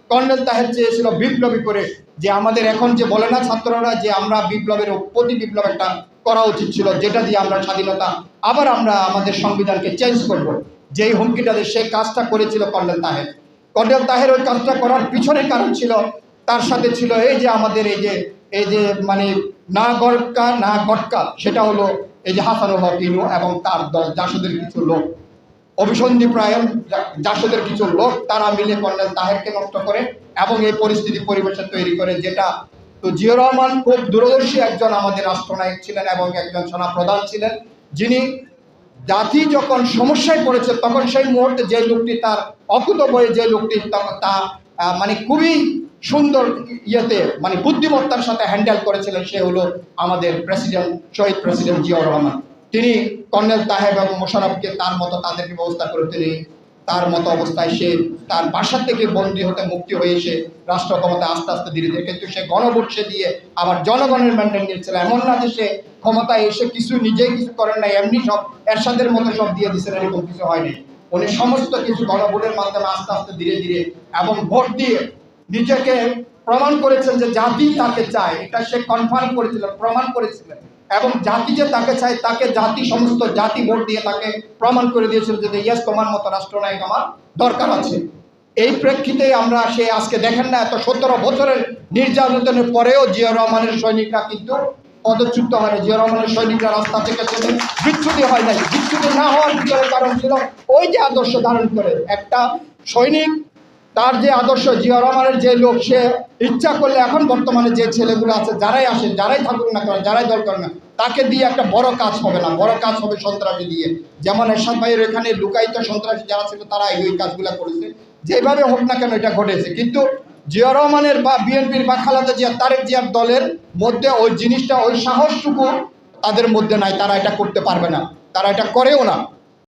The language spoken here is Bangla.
কর্নেল তাহের চেয়েছিল বিপ্লবী করে, যে আমাদের এখন যে বলে না ছাত্ররা যে আমরা বিপ্লবের প্রতি বিপ্লব একটা করা উচিত ছিল, যেটা দিয়ে আমরা স্বাধীনতা আবার আমরা আমাদের সংবিধানকে চেঞ্জ করব, যেই হুমকিটা দিয়ে সেই কাজটা করেছিল কর্নেল তাহের। কর্নেল তাহের ওই কাজটা করার পিছনে কারণ ছিল, তার সাথে ছিল এই যে আমাদের এই যে মানে না গড়কা না গটকা, সেটা হলো এই যে হাসানুল হক ইনু এবং তার দল জাসদের কিছু লোক, অভিসন্ধিপ্রায়ণ জাসদের কিছু লোক, তারা মিলে কর্নেল তাহেরকে নষ্ট করে এবং এই পরিস্থিতি পরিবেশে তৈরি করে, যেটা তো জিয়াউর রহমান খুব দূরদর্শী একজন আমাদের রাষ্ট্রনায়ক ছিলেন এবং একজন সেনাপ্রধান ছিলেন, যিনি জাতি যখন সমস্যায় পড়েছে তখন সেই মুহূর্তে যে লোকটি তার অকুতোভয়ে যে লোকটি তা মানে খুবই সুন্দর মানে বুদ্ধিমত্তার সাথে হ্যান্ডেল করেছিলেন, সে হলো আমাদের প্রেসিডেন্ট, শহীদ প্রেসিডেন্ট জিয়াউর রহমান। তিনি কর্নেল তাহের এবং মোশাররফকে তার মতো তাদেরকে ব্যবস্থা করে, তিনি তার মতো অবস্থায় সে তার বাসা থেকে বন্দী হতে মুক্তি হয়ে এসে রাষ্ট্র ক্ষমতায় আস্তে আস্তে ধীরে ধীরে, কিন্তু সে গণভোট সে দিয়ে আবার জনগণের ম্যান্ডেট নিয়েছিল। এমন না যে সে ক্ষমতায় এসে কিছু নিজেই কিছু করেন নাই, এমনি সব এরশাদের মতো সব দিয়ে দিচ্ছেন, এরকম কিছু হয়নি। উনি সমস্ত কিছু গণভোটের মাধ্যমে আস্তে আস্তে ধীরে ধীরে এবং ভোট দিয়ে নিজেকে প্রমাণ করেছেন যে জাতি তাকে চায়, এটা সে কনফার্ম করেছিল, প্রমাণ করেছিলেন, এবং জাতি যে তাকে চায় তাকে জাতি সমস্ত জাতি ভোট দিয়ে তাকে প্রমাণ করে দিয়েছিল যে ইয়েস, তোমার মতো রাষ্ট্রনায়ক আমার দরকার আছে। এই প্রেক্ষিতে আমরা সে আজকে দেখেন না, এত 17 বছরের নির্যাতনের পরেও জিয়াউর রহমানের সৈনিকরা কিন্তু পদচ্যুত হয় না, জিয়াউর রহমানের সৈনিকরা রাস্তা থেকে চলে বিচ্যুতি হয় নাই। বিচ্যুতি না হওয়ার ভিতরে কারণ ছিল ওই যে আদর্শ ধারণ করে একটা সৈনিক, তার যে আদর্শ, জিয়াউর রহমানের যে লোক, সে ইচ্ছা করলে এখন বর্তমানে যে ছেলেগুলো আছে, যারাই আসেন, যারাই থাকুক না কেন, যারাই দল করেন না, তাকে দিয়ে একটা বড় কাজ হবে না, বড় কাজ হবে সন্ত্রাসী দিয়ে। যেমন এরশাদ ভাইয়ের এখানে লুকায়িত সন্ত্রাসী যারা ছিল তারা এই কাজগুলো করেছে, যেভাবে হোক না কেন এটা ঘটেছে। কিন্তু জিয়াউর রহমানের বা বিএনপির বা খালেদা জিয়া, তারেক জিয়ার দলের মধ্যে ওই জিনিসটা, ওই সাহসটুকু তাদের মধ্যে নাই, তারা এটা করতে পারবে না, তারা এটা করেও না।